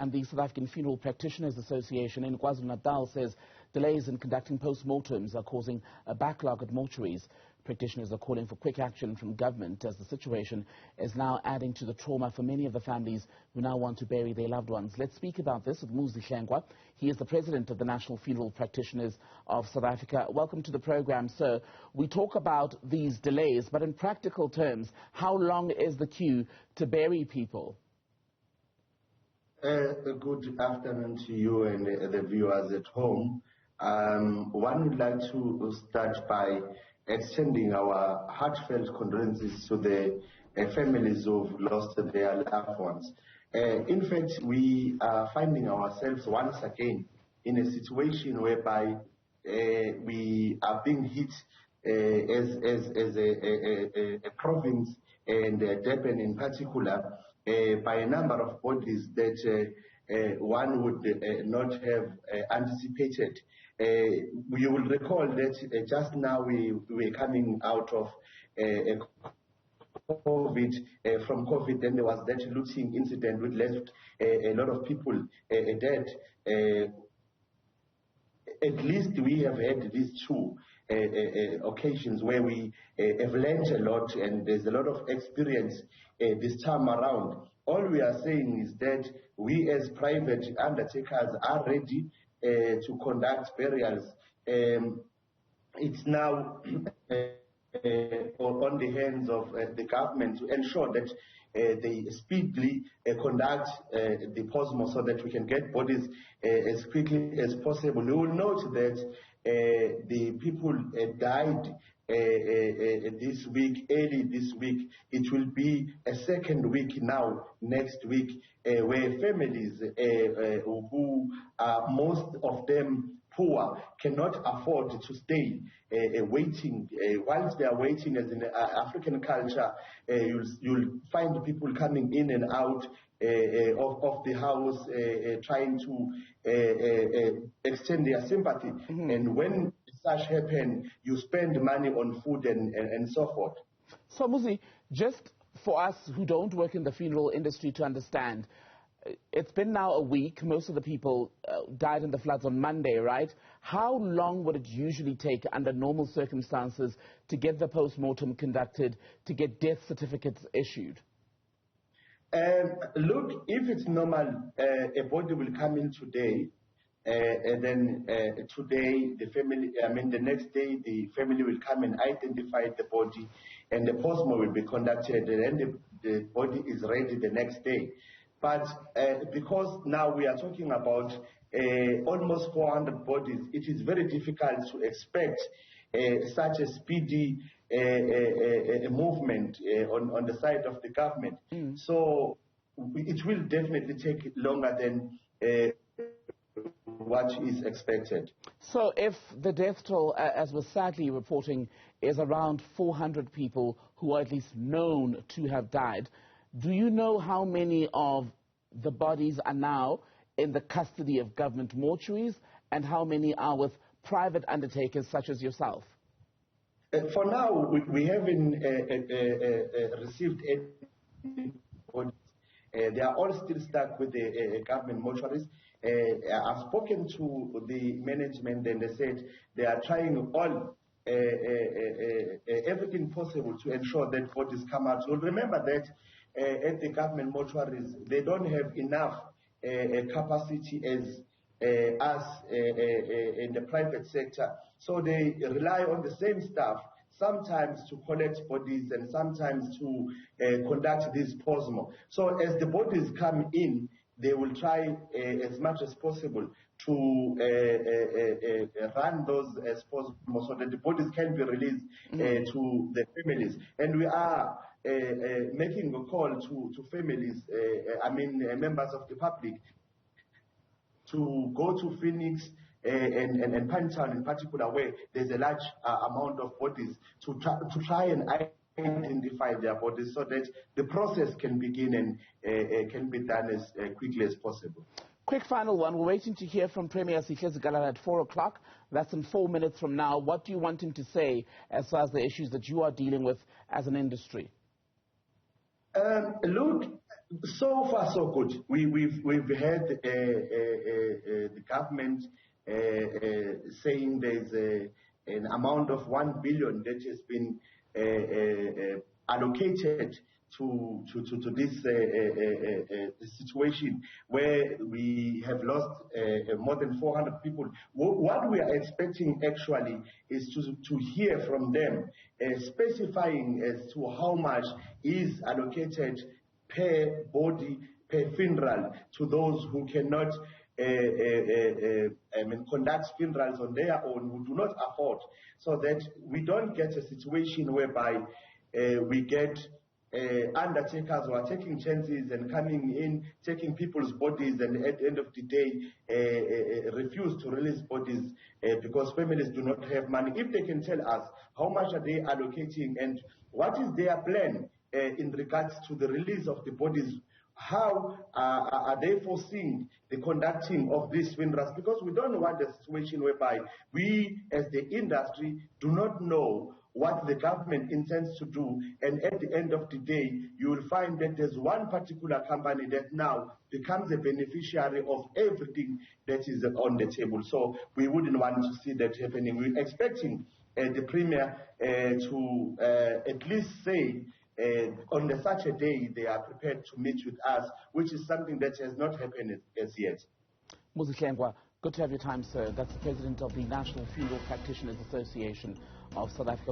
And the South African Funeral Practitioners Association in KwaZulu-Natal says delays in conducting post-mortems are causing a backlog at mortuaries. Practitioners are calling for quick action from government as the situation is now adding to the trauma for many of the families who now want to bury their loved ones. Let's speak about this with Muzi Hlengwa. He is the president of the National Funeral Practitioners of South Africa. Welcome to the program, sir. We talk about these delays, but in practical terms, how long is the queue to bury people? Good afternoon to you and the viewers at home. One would like to start by extending our heartfelt condolences to the families who've lost their loved ones. In fact, we are finding ourselves once again in a situation whereby we are being hit as a province, and Durban in particular, by a number of bodies that one would not have anticipated. You will recall that just now we were coming out of COVID. From COVID, then there was that looting incident which left a lot of people dead. At least we have had these two occasions where we have learned a lot, and there's a lot of experience this time around. All we are saying is that we as private undertakers are ready to conduct burials. It's now on the hands of the government to ensure that they speedily conduct the postmortem so that we can get bodies as quickly as possible. You will note that the people died this week, early this week. It will be a second week now, next week, where families who are most of them poor cannot afford to stay waiting. Whilst they are waiting, as in African culture, you'll find people coming in and out of the house trying to extend their sympathy. And when such happen, you spend money on food and so forth. So Muzi, just for us who don't work in the funeral industry to understand, it's been now a week. Most of the people died in the floods on Monday, right? How long would it usually take under normal circumstances to get the post-mortem conducted, to get death certificates issued? Look, if it's normal, a body will come in today, and then today the family, the next day the family will come and identify the body, and the postmortem will be conducted, and then the body is ready the next day. But because now we are talking about almost 400 bodies, it is very difficult to expect such a speedy movement on the side of the government. So it will definitely take longer than what is expected. So if the death toll, as we're sadly reporting, is around 400 people who are at least known to have died, do you know how many of the bodies are now in the custody of government mortuaries and how many are with private undertakers such as yourself? For now, we haven't received any bodies. They are all still stuck with the government mortuaries. I've spoken to the management, and they said they are trying all everything possible to ensure that bodies come out. So remember that at the government mortuaries, they don't have enough capacity as us in the private sector. So they rely on the same staff, sometimes to collect bodies and sometimes to conduct this postmortem. So as the bodies come in, they will try as much as possible to run those as possible so that the bodies can be released to the families. And we are making a call to families, members of the public, to go to Phoenix and Pantown in particular, where there's a large amount of bodies, to try and identify their bodies so that the process can begin and can be done as quickly as possible. Quick final one. We're waiting to hear from Premier Sihle at 4 o'clock. That's in 4 minutes from now. What do you want him to say as far as the issues that you are dealing with as an industry? Look, So far, so good. We've had the government saying there's an amount of 1 billion that has been allocated to this situation where we have lost more than 400 people. What we are expecting actually is to hear from them specifying as to how much is allocated per body, per funeral, to those who cannot conduct funerals on their own, who do not afford, so that we don't get a situation whereby we get undertakers who are taking chances and coming in, taking people's bodies, and at the end of the day refuse to release bodies because families do not have money. If they can tell us how much are they allocating and what is their plan in regards to the release of the bodies, how are they foreseeing the conducting of these funerals? Because we don't want a situation whereby we as the industry do not know what the government intends to do, and at the end of the day you will find that there's one particular company that now becomes a beneficiary of everything that is on the table. So we wouldn't want to see that happening. We're expecting the Premier to at least say on such a day they are prepared to meet with us, which is something that has not happened as yet. Muzi Hlengwa, good to have your time, sir. That's the President of the National Funeral Practitioners Association of South Africa.